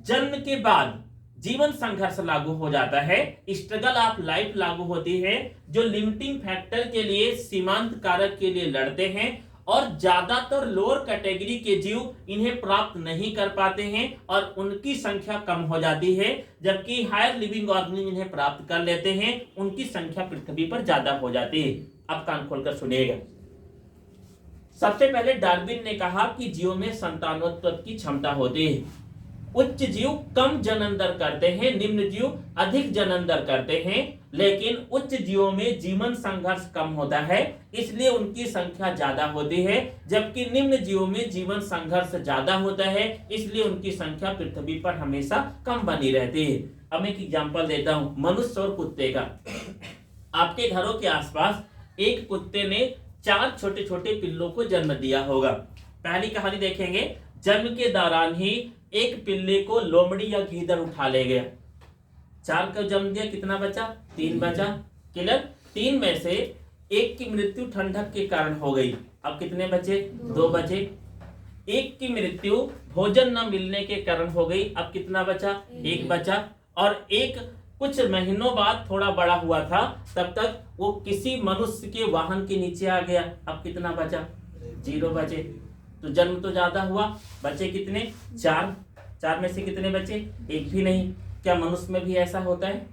जन्म के बाद जीवन संघर्ष लागू हो जाता है, स्ट्रगल ऑफ लाइफ लागू होती है, जो लिमिटिंग फैक्टर के लिए, सीमांत कारक के लिए लड़ते हैं। और ज्यादातर लोअर कैटेगरी के जीव इन्हें प्राप्त नहीं कर पाते हैं और उनकी संख्या कम हो जाती है, जबकि हायर लिविंग ऑर्गेनिज्म इन्हें प्राप्त कर लेते हैं, उनकी संख्या पृथ्वी पर ज्यादा हो जाती है। अब कान खोलकर सुनिएगा। सबसे पहले डार्विन ने कहा कि जीवों में संतानोत्पत्ति की क्षमता होती है। उच्च जीव कम जनन दर करते हैं, निम्न जीव अधिक जनन दर करते हैं, लेकिन उच्च जीवों में जीवन संघर्ष कम होता है, इसलिए उनकी संख्या ज्यादा होती है, जबकि निम्न जीवों में जीवन संघर्ष ज्यादा होता है, इसलिए उनकी संख्या पृथ्वी पर हमेशा कम बनी रहती है। अब एक एग्जांपल देता हूं मनुष्य और कुत्ते का। आपके घरों के आसपास एक कुत्ते ने 4 छोटे छोटे पिल्लों को जन्म दिया होगा। पहली कहानी देखेंगे, जन्म के दौरान ही एक पिल्ले को लोमड़ी या गीदड़ उठा ले गया। 4 को जन्म दिया, कितना बचा? 3 बचा। क्लियर? 3 में से 1 की मृत्यु ठंडक के कारण हो गई, अब कितने बचे? 2 बचे। 1 की मृत्यु भोजन न मिलने के कारण हो गई, अब कितना बचा? 1 बचा। और 1 कुछ महीनों बाद थोड़ा बड़ा हुआ था, तब तक वो किसी मनुष्य के वाहन के नीचे आ गया, अब कितना बचा? 0 बचे। तो जन्म तो ज्यादा हुआ, बचे कितने? 4। 4 में से कितने बचे? 1 भी नहीं। क्या मनुष्य में भी ऐसा होता है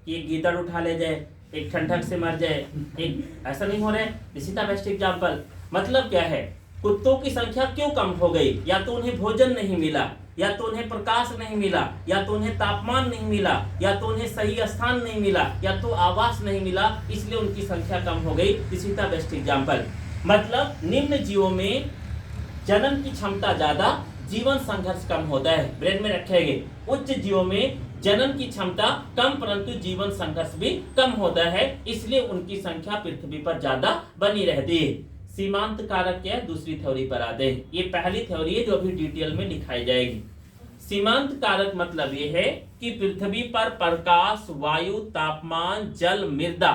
कि एक गीदड़ उठा ले जाए, एक ठंडक से मर जाए, एक ऐसा नहीं हो रहा है? This is the best example. मतलब क्या है, कुत्तों की संख्या क्यों कम हो गई? या तो उन्हें भोजन नहीं मिला, या तो उन्हें प्रकाश नहीं मिला, या तो उन्हें तापमान नहीं मिला, या तो उन्हें सही स्थान नहीं मिला, या तो आवास नहीं मिला, इसलिए उनकी संख्या कम हो गई। This is the best example. मतलब निम्न जीवों में जनन की क्षमता ज्यादा, जीवन संघर्ष कम होता है। ब्रेन में रखेंगे, उच्च जीवों में जनन की क्षमता कम परंतु जीवन संघर्ष भी कम होता है, इसलिए उनकी संख्या पृथ्वी पर ज्यादा बनी रहती है। सीमांत कारक क्या है? दूसरी थ्योरी पर आते हैं। ये पहली थ्योरी है जो अभी डिटेल में दिखाई जाएगी। सीमांत कारक मतलब ये है कि पृथ्वी पर प्रकाश, वायु, तापमान, जल, मृदा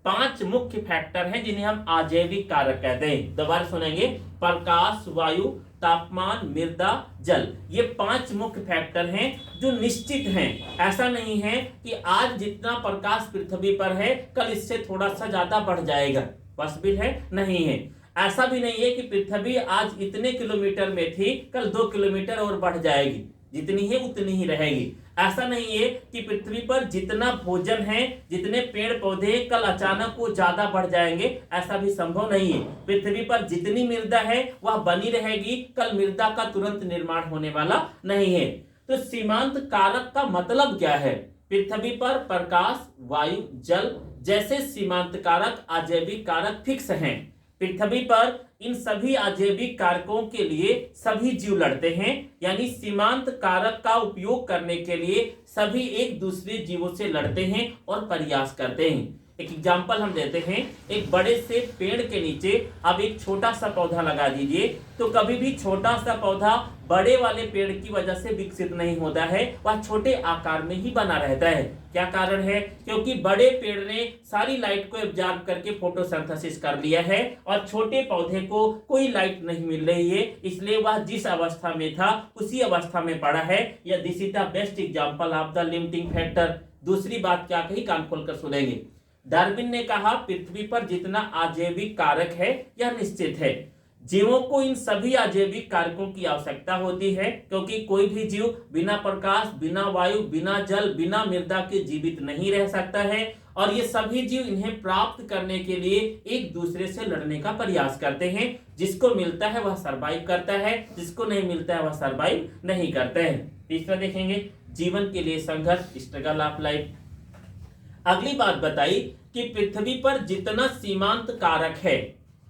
5 मुख्य फैक्टर हैं जिन्हें हम आजैविक कारक कहते हैं। दोबारा सुनेंगे, प्रकाश, वायु, तापमान, मृदा, जल, ये 5 मुख्य फैक्टर हैं जो निश्चित हैं। ऐसा नहीं है कि आज जितना प्रकाश पृथ्वी पर है कल इससे थोड़ा सा ज्यादा बढ़ जाएगा, पॉसिबल है? नहीं है। ऐसा भी नहीं है कि पृथ्वी आज इतने किलोमीटर में थी कल 2 किलोमीटर और बढ़ जाएगी, जितनी है उतनी ही रहेगी। ऐसा नहीं है कि पृथ्वी पर जितना भोजन है, जितने पेड़ पौधे कल अचानक वो ज्यादा बढ़ जाएंगे, ऐसा भी संभव नहीं है। पृथ्वी पर जितनी मृदा है वह बनी रहेगी, कल मृदा का तुरंत निर्माण होने वाला नहीं है। तो सीमांत कारक का मतलब क्या है? पृथ्वी पर प्रकाश, वायु, जल जैसे सीमांत कारक आजैविक कारक फिक्स हैं। पृथ्वी पर इन सभी आजैविक कारकों के लिए सभी जीव लड़ते हैं, यानी सीमांत कारक का उपयोग करने के लिए सभी एक दूसरे जीवों से लड़ते हैं और प्रयास करते हैं। एक एग्जाम्पल हम देते हैं, एक बड़े से पेड़ के नीचे अब एक छोटा सा पौधा लगा दीजिए, तो कभी भी छोटा सा पौधा बड़े वाले पेड़ की वजह से विकसित नहीं होता है, वह छोटे आकार में ही बना रहता है। क्या कारण है? क्योंकि बड़े पेड़ ने सारी लाइट को एब्जॉर्ब करके फोटोसिंथेसिस कर लिया है और छोटे पौधे को कोई लाइट नहीं मिल रही है, इसलिए वह जिस अवस्था में था उसी अवस्था में पड़ा है। या this is the best example of the limiting factor. दूसरी बात क्या कही, कान खोलकर सुनेंगे। डार्विन ने कहा पृथ्वी पर जितना आजैविक कारक है यह निश्चित है। जीवों को इन सभी आजैविक कारकों की आवश्यकता होती है, क्योंकि कोई भी जीव बिना प्रकाश, बिना वायु, बिना जल, बिना मृदा के जीवित नहीं रह सकता है। और ये सभी जीव इन्हें प्राप्त करने के लिए एक दूसरे से लड़ने का प्रयास करते हैं। जिसको मिलता है वह सरवाइव करता है, जिसको नहीं मिलता है वह सरवाइव नहीं करता है। तीसरा देखेंगे, जीवन के लिए संघर्ष, स्ट्रगल ऑफ लाइफ। अगली बात बताई कि पृथ्वी पर जितना सीमांत कारक है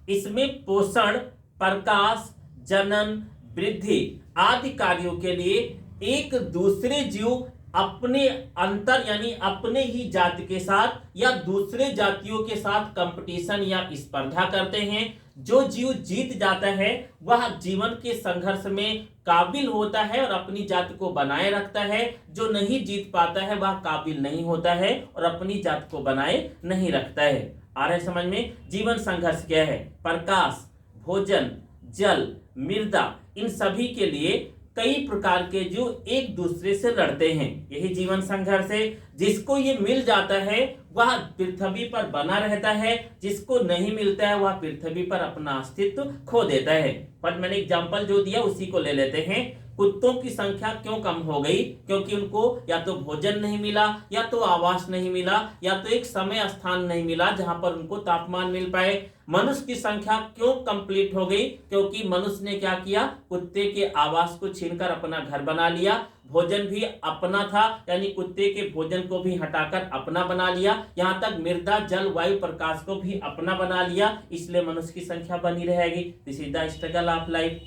इसमें पोषण, प्रकाश, जनन, वृद्धि आदि कार्यों के लिए एक दूसरे जीव अपने अंतर यानी अपने ही जाति के साथ या दूसरे जातियों के साथ कंपटीशन या स्पर्धा करते हैं। जो जीव जीत जाता है वह जीवन के संघर्ष में काबिल होता है और अपनी जाति को बनाए रखता है। जो नहीं जीत पाता है वह काबिल नहीं होता है और अपनी जाति को बनाए नहीं रखता है। आ रहा है समझ में? जीवन संघर्ष क्या है? प्रकाश, भोजन, जल, मृदा, इन सभी के लिए कई प्रकार के जीव एक दूसरे से लड़ते हैं, यही जीवन संघर्ष है। जिसको ये मिल जाता है वह पृथ्वी पर बना रहता है, जिसको नहीं मिलता है वह पृथ्वी पर अपना अस्तित्व खो देता है। पर मैंने एग्जांपल जो दिया उसी को ले लेते हैं। कुत्तों की संख्या क्यों कम हो गई? क्योंकि उनको या तो भोजन नहीं मिला, या तो आवास नहीं मिला, या तो एक समय स्थान नहीं मिला जहां पर उनको तापमान मिल पाए। मनुष्य की संख्या क्यों कंप्लीट हो गई? क्योंकि मनुष्य ने क्या किया? कुत्ते के आवास को छीनकर अपना घर बना लिया। भोजन भी अपना था, यानी कुत्ते के भोजन को भी हटाकर अपना बना लिया। यहाँ तक मृदा, जल, वायु, प्रकाश को भी अपना बना लिया, इसलिए मनुष्य की संख्या बनी रहेगी। This is the struggle of life.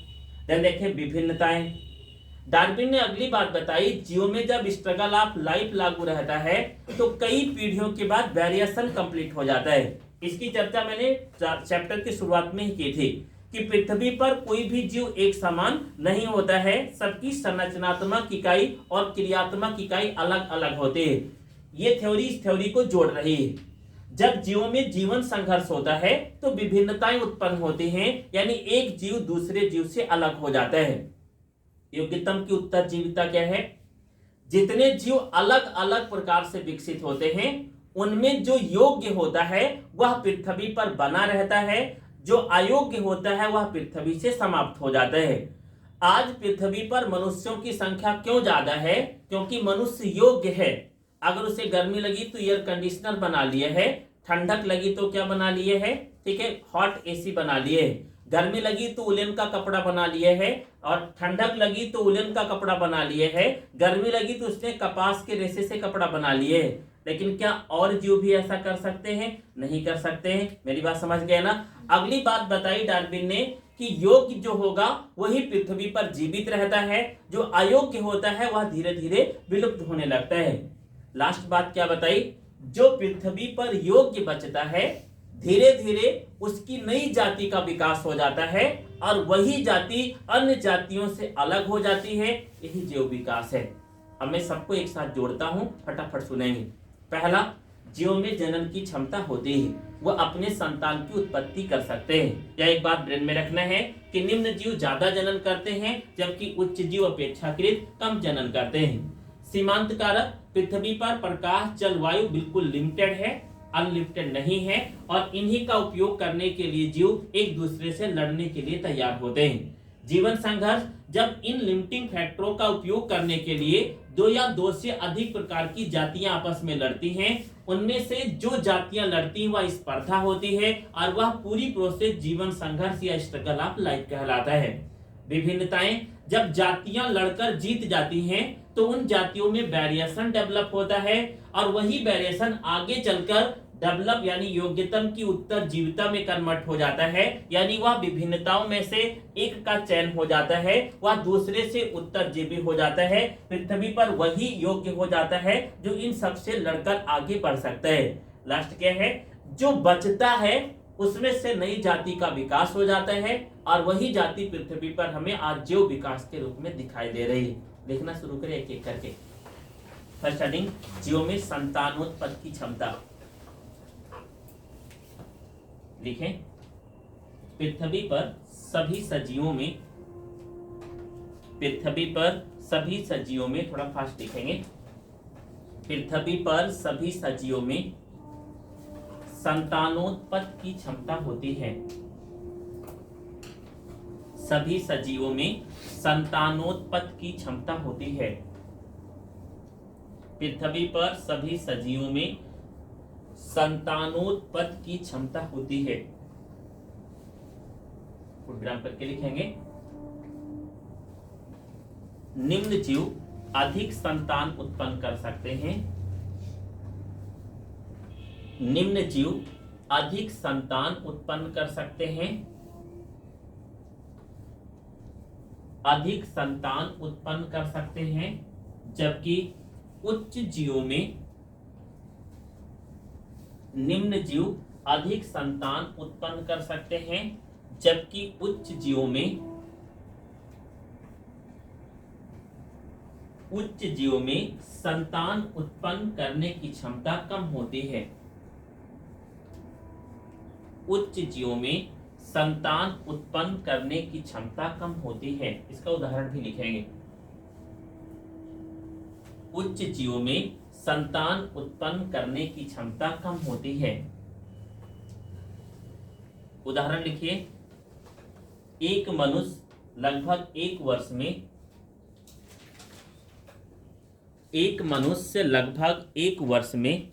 देखें विभिन्नताएं। डार्विन ने अगली बात बताई, जीवों में जब स्ट्रगल ऑफ लाइफ लागू रहता है तो कई पीढ़ियों के बाद वेरिएशन कंप्लीट हो जाता है। इसकी चर्चा मैंने चैप्टर की शुरुआत में ही की थी कि पृथ्वी पर कोई भी जीव एक समान नहीं होता है, सबकी संरचनात्मक इकाई और क्रियात्मक इकाई अलग अलग होते हैं। ये थ्योरी इस थ्योरी को जोड़ रही है। जब जीवों में जीवन संघर्ष होता है तो विभिन्नताएं उत्पन्न होती हैं, यानी एक जीव दूसरे जीव से अलग हो जाता है। योग्यतम की उत्तरजीविता क्या है? जितने जीव अलग अलग प्रकार से विकसित होते हैं उनमें जो योग्य होता है वह पृथ्वी पर बना रहता है, जो अयोग्य होता है वह पृथ्वी से समाप्त हो जाता है। आज पृथ्वी पर मनुष्यों की संख्या क्यों ज्यादा है? क्योंकि मनुष्य योग्य है। अगर उसे गर्मी लगी तो एयर कंडीशनर बना लिए है, ठंडक लगी तो क्या बना लिए है? ठीक है, हॉट एसी बना लिए है। गर्मी लगी तो उलन का कपड़ा बना लिए है, और ठंडक लगी तो उलन का कपड़ा बना लिए है। गर्मी लगी तो उसने कपास के रेशे से कपड़ा बना लिए है। लेकिन क्या और जीव भी ऐसा कर सकते हैं? नहीं कर सकते हैं। मेरी बात समझ गए ना? अगली बात बताई डार्विन ने कि योग्य जो होगा वही पृथ्वी पर जीवित रहता है, जो अयोग्य होता है वह धीरे धीरे विलुप्त होने लगता है। लास्ट बात क्या बताई? जो पृथ्वी पर योग्य बचता है धीरे धीरे उसकी नई जाति का विकास हो जाता है, और वही जाति अन्य जातियों से अलग हो जाती है। यही जीव विकास है। अब मैं सबको एक साथ जोड़ता हूं, फटाफट सुनेंगे। पहला, जीव में जनन की क्षमता होती है, वह अपने संतान की उत्पत्ति कर सकते हैं। या एक बात ब्रेन में रखना है कि निम्न जीव ज्यादा जनन करते हैं जबकि उच्च जीव अपेक्षाकृत कम जनन करते हैं। सीमांत कारक, पृथ्वी पर प्रकाश जलवायु बिल्कुल लिमिटेड है, अनलिमिटेड नहीं है, और इन्हीं का उपयोग करने के लिए जीव एक दूसरे से लड़ने के लिए तैयार होते हैं। जीवन संघर्ष, जब इन लिमिटिंग फैक्टरों का उपयोग करने के लिए दो या दो से अधिक प्रकार की जातियां आपस में लड़ती हैं, उनमें से जो जातियां लड़ती हैं वह स्पर्धा होती है, और वह पूरी प्रोसेस जीवन संघर्ष या स्ट्रगल ऑफ लाइफ कहलाता है। विभिन्नताएं, जब जातियां लड़कर जीत जाती हैं तो उन जातियों में वेरिएशन डेवलप होता है, और वही वेरिएशन आगे चलकर डेवलप यानी योग्यतम की उत्तरजीविता में कन्वर्ट हो जाता है, यानी वह विभिन्नताओं में से एक का चयन हो जाता है, वह दूसरे से उत्तरजीवी हो जाता है। पृथ्वी पर वही योग्य हो जाता है जो इन सबसे लड़कर आगे बढ़ सकता है। लास्ट क्या है? जो बचता है उसमें से नई जाति का विकास हो जाता है, और वही जाति पृथ्वी पर हमें आज जीव विकास के रूप में दिखाई दे रही है। देखना शुरू करें एक एक करके। फर्स्ट हेडिंग, जीव में संतानोत्पत्ति की क्षमता। लिखें, पृथ्वी पर सभी सजीवों में थोड़ा फास्ट लिखेंगे। पृथ्वी पर सभी सजीवों में संतानोत्पत्ति की क्षमता होती है। सभी सजीवों में संतानोत्पत्ति की क्षमता होती है। पृथ्वी पर सभी सजीवों में संतानोत्पत्ति की क्षमता होती है। विराम करके लिखेंगे, निम्न जीव अधिक संतान उत्पन्न कर सकते हैं। निम्न जीव अधिक संतान उत्पन्न कर सकते हैं। अधिक संतान उत्पन्न कर सकते हैं, जबकि उच्च जीवों में निम्न जीव अधिक संतान उत्पन्न कर सकते हैं, जबकि उच्च जीवों में संतान उत्पन्न करने की क्षमता कम होती है। उच्च जीवों में संतान उत्पन्न करने की क्षमता कम होती है। इसका उदाहरण भी लिखेंगे। उच्च जीवों में संतान उत्पन्न करने की क्षमता कम होती है। उदाहरण लिखिए, एक मनुष्य लगभग एक वर्ष में